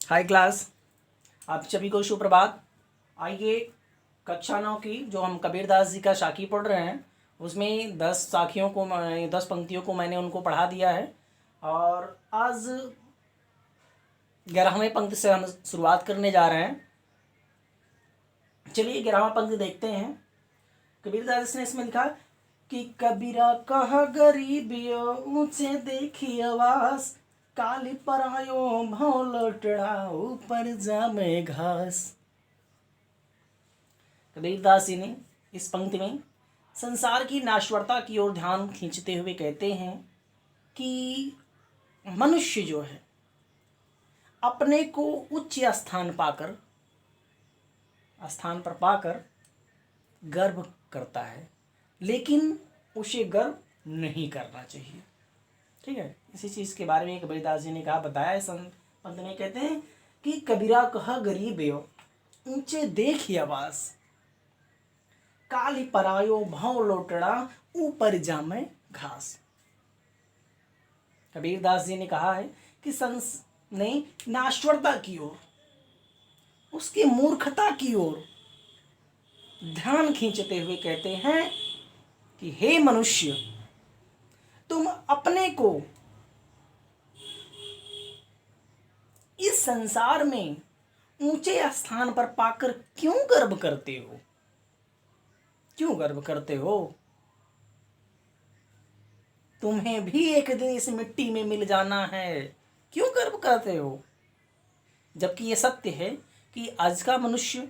हाय class, आप सभी को सुप्रभात। आइए कक्षा 9 की जो हम कबीरदास जी का साखी पढ़ रहे हैं उसमें 10 साखियों को 10 पंक्तियों को मैंने उनको पढ़ा दिया है और आज 11वें पंक्ति से हम शुरुआत करने जा रहे हैं। चलिए 11वां पंक्ति देखते हैं। कबीरदास ने इसमें लिखा कि कबीरा कहा गरीबियो ऊंचे देखी आवास, काली परायो भाव लौटड़ा ऊपर जामे घास। कबीरदास जी ने इस पंक्ति में संसार की नाश्वरता की ओर ध्यान खींचते हुए कहते हैं कि मनुष्य जो है अपने को उच्च स्थान पर पाकर गर्व करता है, लेकिन उसे गर्व नहीं करना चाहिए। ठीक है, इसी चीज़ के बारे में कबीरदास जी ने कहा बताया है। पंत में कहते हैं कि कबीरा कहा गरीबयो ऊंचे देखी आवास, काली परायो भाव लोटड़ा ऊपर जामे घास। कबीरदास जी ने कहा है कि ने नाश्वरता की ओर, उसकी मूर्खता की ओर ध्यान खींचते हुए कहते हैं कि हे मनुष्य, तुम अपने को इस संसार में ऊंचे स्थान पर पाकर क्यों गर्व करते हो? क्यों गर्व करते हो? तुम्हें भी एक दिन इस मिट्टी में मिल जाना है, क्यों गर्व करते हो? जबकि ये सत्य है कि आज का मनुष्य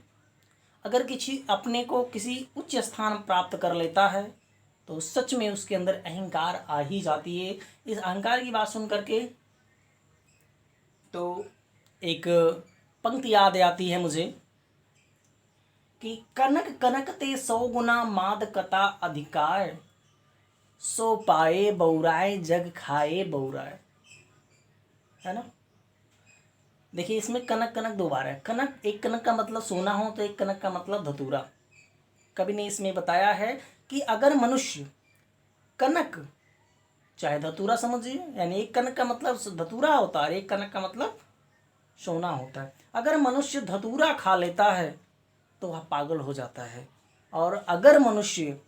अगर किसी अपने को किसी उच्च स्थान प्राप्त कर लेता है तो सच में उसके अंदर अहंकार आ ही जाती है। इस अहंकार की बात सुन करके तो एक पंक्ति याद आती है मुझे कि कनक कनक ते 100 गुना माद कता अधिकार, सो पाए बौराए जग खाए बौराए। है ना? देखिए इसमें कनक कनक दो बार है। कनक, एक कनक का मतलब सोना हो तो एक कनक का मतलब धतूरा। कवि ने इसमें बताया है कि अगर मनुष्य कनक, चाहे धतूरा समझिए, यानी एक कनक का मतलब धतूरा होता है, एक कनक का मतलब सोना होता है। अगर मनुष्य धतूरा खा लेता है तो वह पागल हो जाता है, और अगर मनुष्य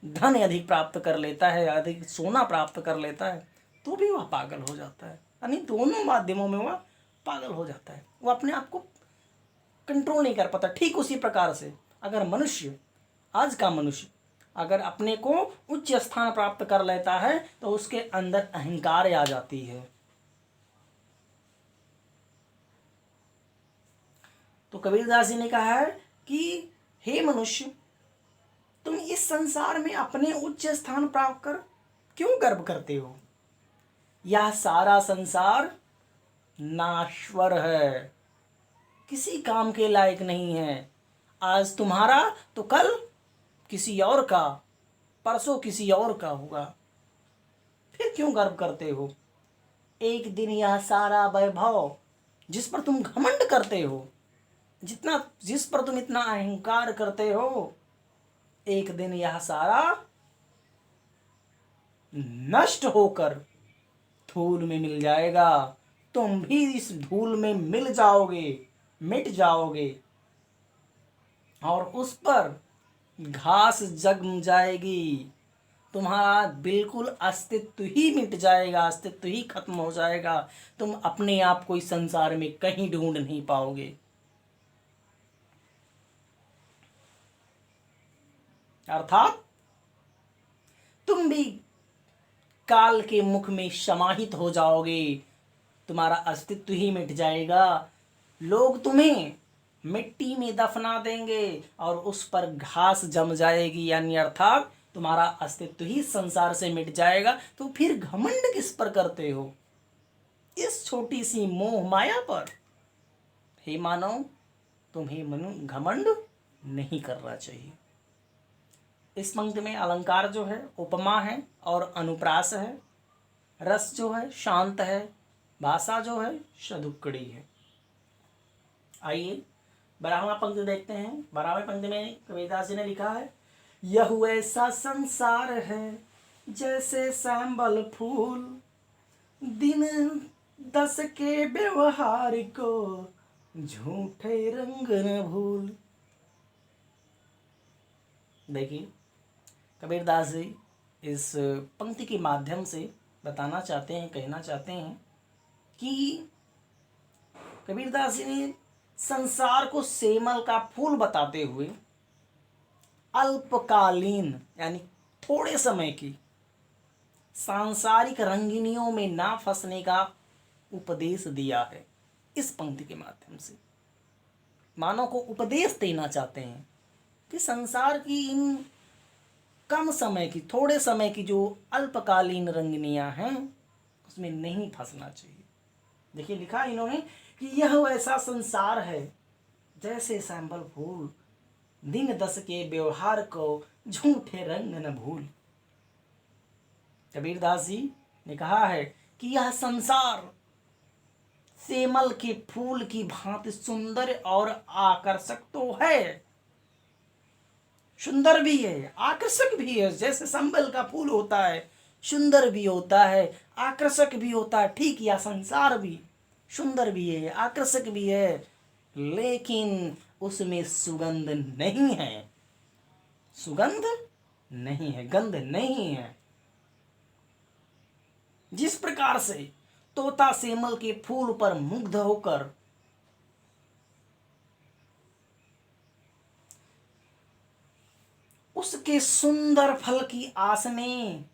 धन अधिक प्राप्त कर लेता है, अधिक सोना प्राप्त कर लेता है तो भी वह पागल हो जाता है। यानी दोनों माध्यमों में वह पागल हो जाता है, वो अपने आप को कंट्रोल नहीं कर पाता। ठीक उसी प्रकार से अगर मनुष्य, आज का मनुष्य अगर अपने को उच्च स्थान प्राप्त कर लेता है तो उसके अंदर अहंकार आ जाती है। तो कबीरदास जी ने कहा है कि हे मनुष्य, तुम इस संसार में अपने उच्च स्थान प्राप्त कर क्यों गर्व करते हो? यह सारा संसार नाश्वर है, किसी काम के लायक नहीं है। आज तुम्हारा तो कल किसी और का, परसों किसी और का होगा, फिर क्यों गर्व करते हो? एक दिन यह सारा वैभव जिस पर तुम घमंड करते हो, जिस पर तुम इतना अहंकार करते हो, एक दिन यह सारा नष्ट होकर धूल में मिल जाएगा। तुम भी इस धूल में मिल जाओगे, मिट जाओगे, और उस पर घास जम जाएगी। तुम्हारा बिल्कुल अस्तित्व ही मिट जाएगा, अस्तित्व ही खत्म हो जाएगा। तुम अपने आप को इस संसार में कहीं ढूंढ नहीं पाओगे। अर्थात तुम भी काल के मुख में समाहित हो जाओगे, तुम्हारा अस्तित्व ही मिट जाएगा। लोग तुम्हें मिट्टी में दफना देंगे और उस पर घास जम जाएगी, यानी अर्थात तुम्हारा अस्तित्व ही संसार से मिट जाएगा। तो फिर घमंड किस पर करते हो? इस छोटी सी मोह माया पर। हे मानव, तुम्हें घमंड नहीं करना चाहिए। इस पंक्ति में अलंकार जो है उपमा है और अनुप्रास है, रस जो है शांत है, भाषा जो है सदुक्कड़ी है। आइए 12वां पंक्ति देखते हैं। 12वें पंक्ति में कबीरदास जी ने लिखा है, यह ऐसा संसार है जैसे सैंबल फूल, दिन दस के व्यवहार को झूठे रंग न भूल। देखिए कबीरदास जी इस पंक्ति के माध्यम से बताना चाहते हैं, कहना चाहते हैं कि कबीरदास जी ने संसार को सेमल का फूल बताते हुए अल्पकालीन यानी थोड़े समय की सांसारिक रंगिनियों में ना फंसने का उपदेश दिया है। इस पंक्ति के माध्यम से मानव को उपदेश देना चाहते हैं कि संसार की इन कम समय की, थोड़े समय की जो अल्पकालीन रंगनियां हैं उसमें नहीं फंसना चाहिए। देखिए लिखा इन्होंने कि यह वैसा संसार है जैसे सैंपल फूल, दिन दस के व्यवहार को झूठे रंग न भूल। कबीरदास जी ने कहा है कि यह संसार सेमल के फूल की भांति सुंदर और आकर्षक तो है, सुंदर भी है, आकर्षक भी है। जैसे संबल का फूल होता है, सुंदर भी होता है, आकर्षक भी होता है, ठीक यह संसार भी सुंदर भी है, आकर्षक भी है, लेकिन उसमें सुगंध नहीं है, सुगंध नहीं है, गंध नहीं है। जिस प्रकार से तोता सेमल के फूल पर मुग्ध होकर उसके सुंदर फल की आस में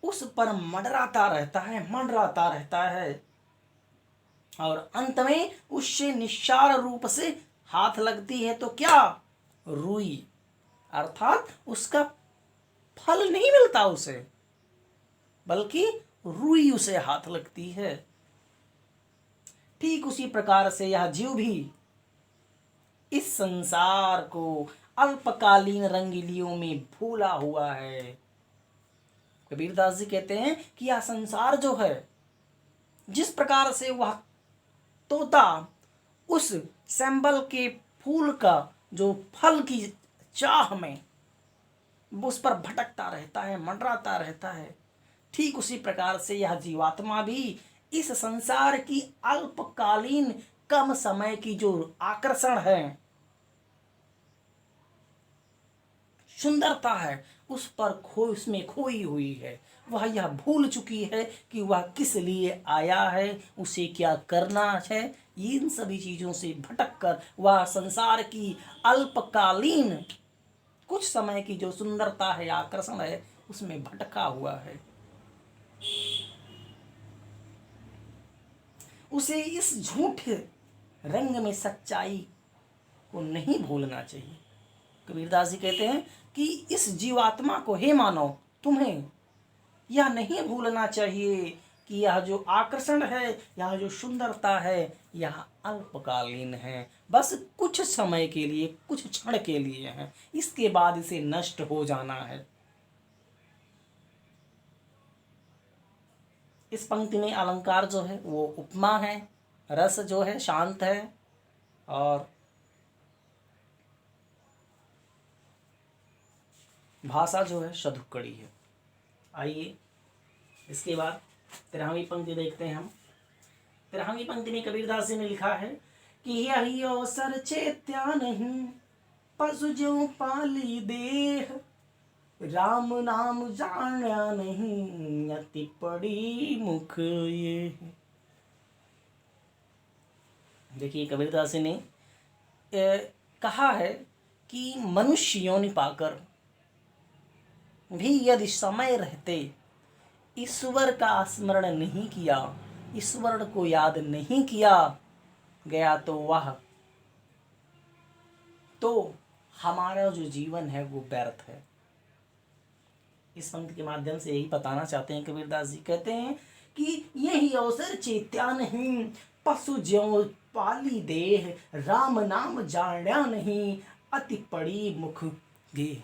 उस पर मंडराता रहता है और अंत में उससे निस्सार रूप से हाथ लगती है तो क्या, रुई, अर्थात उसका फल नहीं मिलता उसे, बल्कि रुई उसे हाथ लगती है। ठीक उसी प्रकार से यह जीव भी इस संसार को अल्पकालीन रंगीलियों में भूला हुआ है। कबीरदास जी कहते हैं कि यह संसार जो है, जिस प्रकार से वह तोता उस सैंबल के फूल का जो फल की चाह में उस पर भटकता रहता है, मंडराता रहता है, ठीक उसी प्रकार से यह जीवात्मा भी इस संसार की अल्पकालीन कम समय की जो आकर्षण है, सुंदरता है, उस पर उसमें खोई हुई है। वह यह भूल चुकी है कि वह किस लिए आया है, उसे क्या करना है। इन सभी चीज़ों से भटककर वह संसार की अल्पकालीन कुछ समय की जो सुंदरता है, आकर्षण है, उसमें भटका हुआ है। उसे इस झूठे रंग में सच्चाई को नहीं भूलना चाहिए। कबीरदास जी कहते हैं कि इस जीवात्मा को, हे मानव, तुम्हें यह नहीं भूलना चाहिए कि यह जो आकर्षण है, यह जो सुंदरता है, यह अल्पकालीन है, बस कुछ समय के लिए, कुछ क्षण के लिए है, इसके बाद इसे नष्ट हो जाना है। इस पंक्ति में अलंकार जो है वो उपमा है, रस जो है शांत है, और भाषा जो है सधुक्कड़ी है। आइए इसके बाद 13वीं पंक्ति देखते हैं हम। 13वीं पंक्ति में कबीरदास जी ने लिखा है कि यही अवसर चेत्या नहीं, पशु ज्यों पाली देह, राम नाम जाना नहीं, अति पड़ी मुख ये। देखिए कबीरदास जी ने कहा है कि मनुष्य योनि पाकर भी यदि समय रहते ईश्वर का स्मरण नहीं किया, ईश्वर को याद नहीं किया गया, तो हमारा जो जीवन है वो व्यर्थ है। इस पंक्ति के माध्यम से यही बताना चाहते हैं कबीरदास जी। कहते हैं कि यही अवसर चेत्या नहीं, पशु ज्यों पाली देह, राम नाम जाण्या नहीं, अति पड़ी मुख गेह।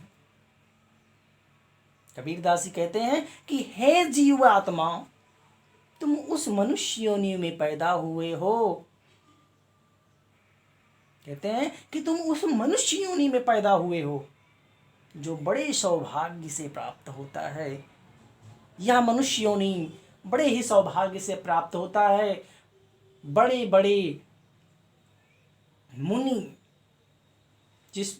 कबीरदास जी कहते हैं कि हे जीवात्मा, तुम उस मनुष्य योनि में पैदा हुए हो। कहते हैं कि तुम उस मनुष्य योनि में पैदा हुए हो जो बड़े सौभाग्य से प्राप्त होता है। यह मनुष्य योनि बड़े ही सौभाग्य से प्राप्त होता है। बड़े बड़े मुनि जिस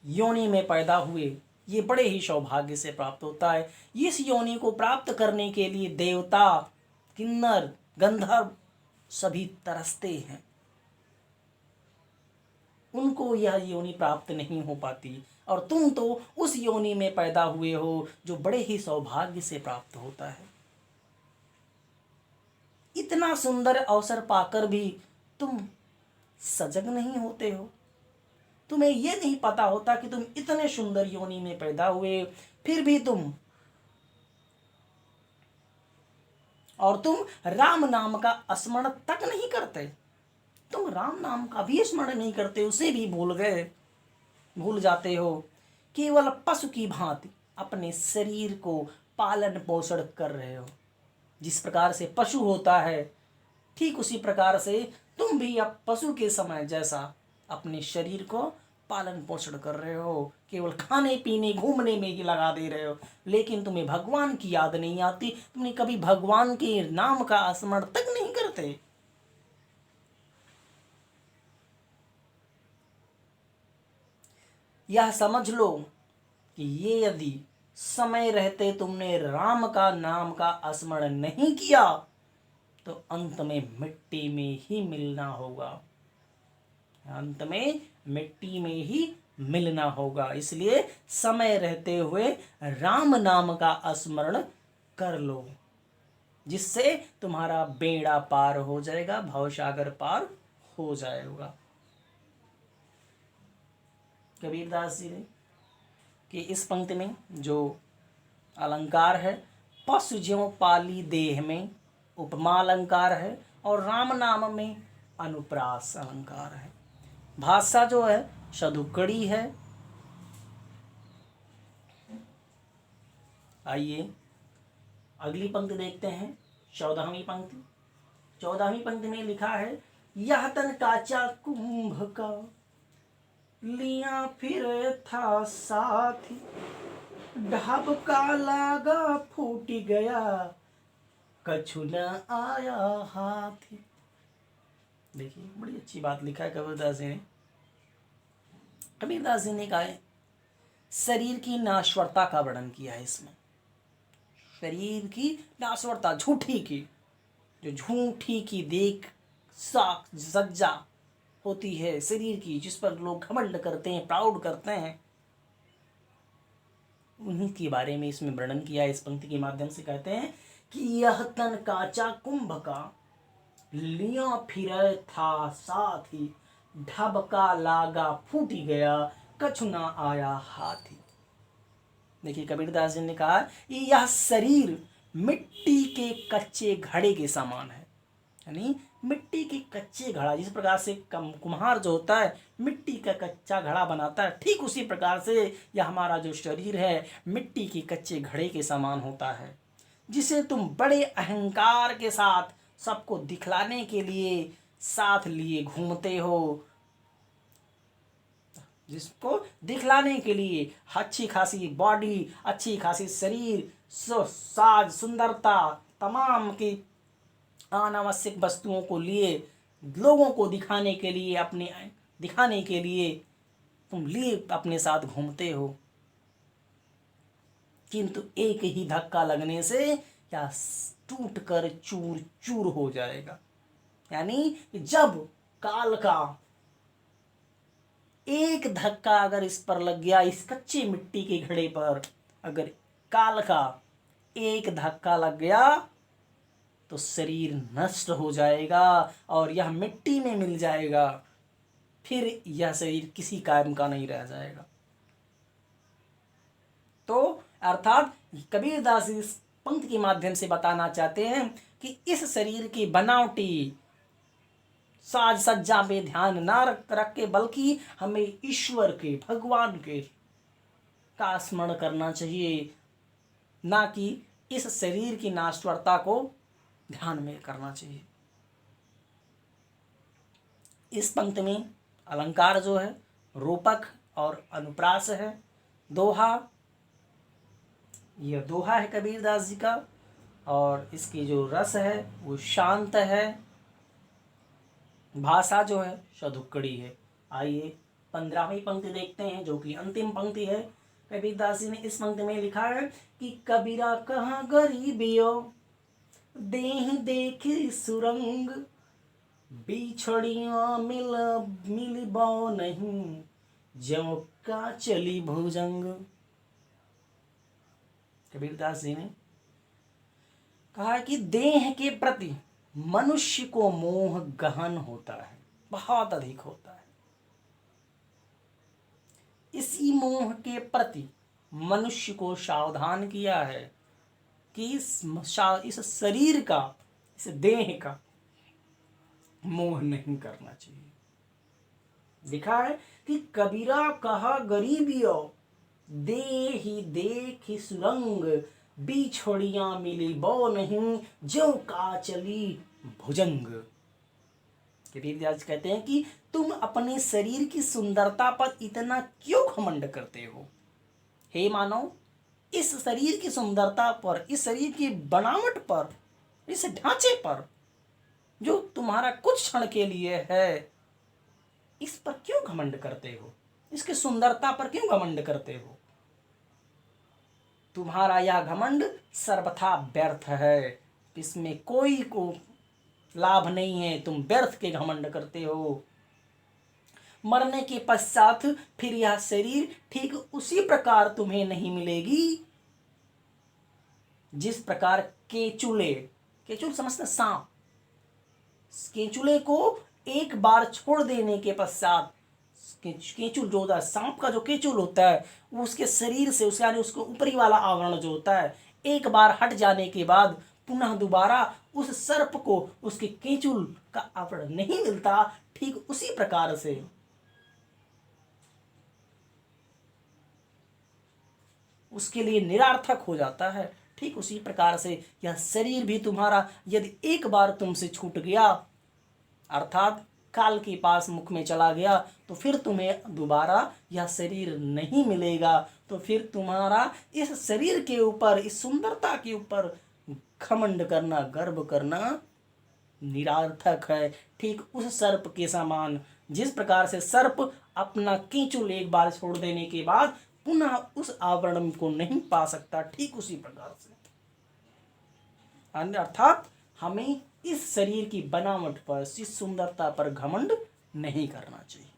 योनि में पैदा हुए, ये बड़े ही सौभाग्य से प्राप्त होता है। इस योनि को प्राप्त करने के लिए देवता, किन्नर, गंधर्व सभी तरसते हैं, उनको यह योनि प्राप्त नहीं हो पाती, और तुम तो उस योनि में पैदा हुए हो जो बड़े ही सौभाग्य से प्राप्त होता है। इतना सुंदर अवसर पाकर भी तुम सजग नहीं होते हो। तुम्हें यह नहीं पता होता कि तुम इतने सुंदर योनि में पैदा हुए, फिर भी तुम राम नाम का स्मरण तक नहीं करते। तुम राम नाम का भी स्मरण नहीं करते, उसे भी भूल जाते हो। केवल पशु की भांति अपने शरीर को पालन पोषण कर रहे हो। जिस प्रकार से पशु होता है, ठीक उसी प्रकार से तुम भी अब पशु के समय जैसा अपने शरीर को पालन पोषण कर रहे हो। केवल खाने पीने घूमने में ही लगा दे रहे हो, लेकिन तुम्हें भगवान की याद नहीं आती। तुमने कभी भगवान के नाम का स्मरण तक नहीं करते। यह समझ लो कि ये यदि समय रहते तुमने राम का नाम का स्मरण नहीं किया तो अंत में मिट्टी में ही मिलना होगा, अंत में मिट्टी में ही मिलना होगा। इसलिए समय रहते हुए राम नाम का स्मरण कर लो, जिससे तुम्हारा बेड़ा पार हो जाएगा, भवसागर पार हो जाएगा। कबीरदास जी ने कि इस पंक्ति में जो अलंकार है, पशु ज्यों पाली देह में, उपमा अलंकार है, और राम नाम में अनुप्रास अलंकार है। भाषा जो है सधुकड़ी है। आइए अगली पंक्ति देखते हैं, 14वीं पंक्ति। 14वीं पंक्ति में लिखा है, यह तन काचा कुंभ का लिया फिर था साथी, ढबका लागा फूट गया, कछु न आया हाथी। देखिए बड़ी अच्छी बात लिखा है कबीरदास जी ने। कबीरदास जी ने कहा है, शरीर की नाश्वरता का वर्णन किया है इसमें। शरीर की नाश्वरता, झूठी की, जो झूठी की देख साख सज्जा होती है शरीर की, जिस पर लोग घमंड करते हैं, प्राउड करते हैं, उन्हीं के बारे में इसमें वर्णन किया है। इस पंक्ति के माध्यम से कहते हैं कि यह तन काचा कुंभ का लिया फिर था साथी, ढबका लागा फूटी गया, कछु ना आया हाथी। देखिए कबीरदास जी ने कहा कि यह शरीर मिट्टी के कच्चे घड़े के समान है। यानी मिट्टी के कच्चे घड़ा, जिस प्रकार से कुम्हार जो होता है मिट्टी का कच्चा घड़ा बनाता है, ठीक उसी प्रकार से यह हमारा जो शरीर है मिट्टी के कच्चे घड़े के समान होता है, जिसे तुम बड़े अहंकार के साथ सबको दिखलाने के लिए साथ लिए घूमते हो, जिसको दिखलाने के लिए अच्छी खासी बॉडी, अच्छी खासी शरीर, साज, सुंदरता, तमाम की अनावश्यक वस्तुओं को लिए लोगों को दिखाने के लिए, अपने दिखाने के लिए तुम लिए अपने साथ घूमते हो, किंतु एक ही धक्का लगने से या टूट कर चूर चूर हो जाएगा। यानी जब काल का एक धक्का अगर इस पर लग गया, इस कच्चे मिट्टी के घड़े पर अगर काल का एक धक्का लग गया तो शरीर नष्ट हो जाएगा और यह मिट्टी में मिल जाएगा, फिर यह शरीर किसी काम का नहीं रह जाएगा। तो अर्थात कबीरदास इस पंक्ति के माध्यम से बताना चाहते हैं कि इस शरीर की बनावटी साज सज्जा पे ध्यान ना रख के, बल्कि हमें ईश्वर के, भगवान के का स्मरण करना चाहिए, ना कि इस शरीर की नाश्वरता को ध्यान में करना चाहिए। इस पंक्ति में अलंकार जो है रूपक और अनुप्रास है। दोहा, यह दोहा है कबीरदास जी का, और इसकी जो रस है वो शांत है, भाषा जो है सदुक्कड़ी है। आइए 15वीं पंक्ति देखते हैं, जो कि अंतिम पंक्ति है। कबीरदास जी ने इस पंक्ति में लिखा है कि कबीरा कहाँ गरीबियो देहि देखी सुरंग, बिछड़िया मिलबो नहीं ज्यों का चली भुजंग। कबीरदास जी ने कहा कि देह के प्रति मनुष्य को मोह गहन होता है, बहुत अधिक होता है। इसी मोह के प्रति मनुष्य को सावधान किया है कि इस शरीर का, इस देह का मोह नहीं करना चाहिए। लिखा है कि कबीरा कहा गरीबियो देहि देखि सुरंग, बिछोड़िया मिली बो नहीं ज्यों का चली भुजंग। कबीरदास कहते हैं कि तुम अपने शरीर की सुंदरता पर इतना क्यों घमंड करते हो। हे मानव, इस शरीर की सुंदरता पर, इस शरीर की बनावट पर, इस ढांचे पर जो तुम्हारा कुछ क्षण के लिए है, इस पर क्यों घमंड करते हो, इसकी सुंदरता पर क्यों घमंड करते हो। तुम्हारा यह घमंड सर्वथा व्यर्थ है, इसमें कोई को लाभ नहीं है, तुम व्यर्थ के घमंड करते हो। मरने के पश्चात फिर यह शरीर ठीक उसी प्रकार तुम्हें नहीं मिलेगी जिस प्रकार केचुले, केचुल समझते सांप, केचुले को एक बार छोड़ देने के पश्चात, केचुल जो होता है, सांप का जो केचुल होता है, वो उसके शरीर से, उसका यानी उसको ऊपरी वाला आवरण जो होता है, एक बार हट जाने के बाद पुनः दोबारा उस सर्प को उसके केचुल का आवरण नहीं मिलता। ठीक उसी प्रकार से उसके लिए निरार्थक हो जाता है। ठीक उसी प्रकार से यह शरीर भी तुम्हारा यदि एक बार तुमसे छूट गया, अर्थात काल के पास मुख में चला गया, तो फिर तुम्हें दोबारा यह शरीर नहीं मिलेगा। तो फिर तुम्हारा इस शरीर के ऊपर, इस सुंदरता के ऊपर घमंड करना, गर्व करना निरार्थक है। ठीक उस सर्प के समान, जिस प्रकार से सर्प अपना कीचुल एक बार छोड़ देने के बाद पुनः उस आवरण को नहीं पा सकता, ठीक उसी प्रकार से अर्थात हमें इस शरीर की बनावट पर, इस सुंदरता पर घमंड नहीं करना चाहिए।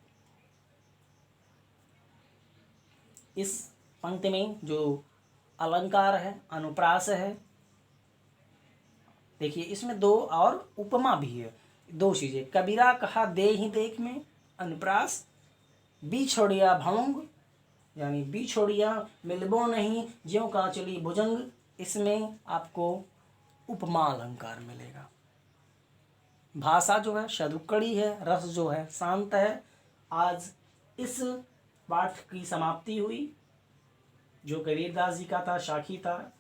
इस पंक्ति में जो अलंकार है, अनुप्रास है, देखिए इसमें दो और उपमा भी है, दो चीजें। कबीरा कहा दे ही देख में अनुप्रास, बिछोड़िया भंग यानी बिछोड़िया मिलबो नहीं ज्यों का चली भुजंग, इसमें आपको उपमा अलंकार मिलेगा। भाषा जो है सदुक्कड़ी है, रस जो है शांत है। आज इस पाठ की समाप्ति हुई, जो कबीरदास जी का था, साखी था।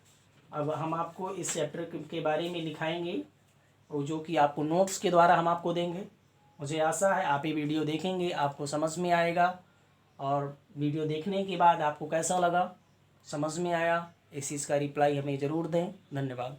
अब हम आपको इस चैप्टर के बारे में लिखाएंगे, और जो कि आपको नोट्स के द्वारा हम आपको देंगे। मुझे आशा है आप ये वीडियो देखेंगे, आपको समझ में आएगा, और वीडियो देखने के बाद आपको कैसा लगा, समझ में आया, इस चीज़ का रिप्लाई हमें ज़रूर दें। धन्यवाद।